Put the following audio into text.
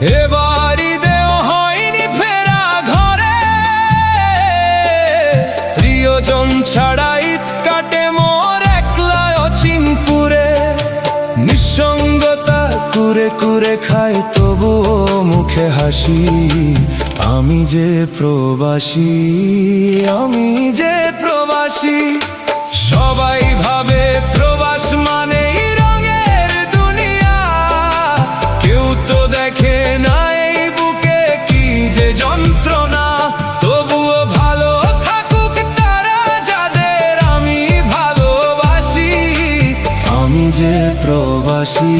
এবার ঈদেও হয়নি ফেরা ঘরে, প্রিয়জন ছাড়া ঈদ কাটে মোর একলা অচিনপুরে। নিঃসঙ্গতা কুরে কুরে খায় তবুও মুখে হাসি, আমি যে প্রবাসী, আমি যে প্রবাসী। সবাই ভাবে প্রবাস মানেই রঙের দুনিয়া, কেউ তো দেখে না এই বুকে কি যে যন্ত্রণা। তবুও ভালো থাকুক তারা যাদের আমি ভালোবাসি, আমি যে প্রবাসী।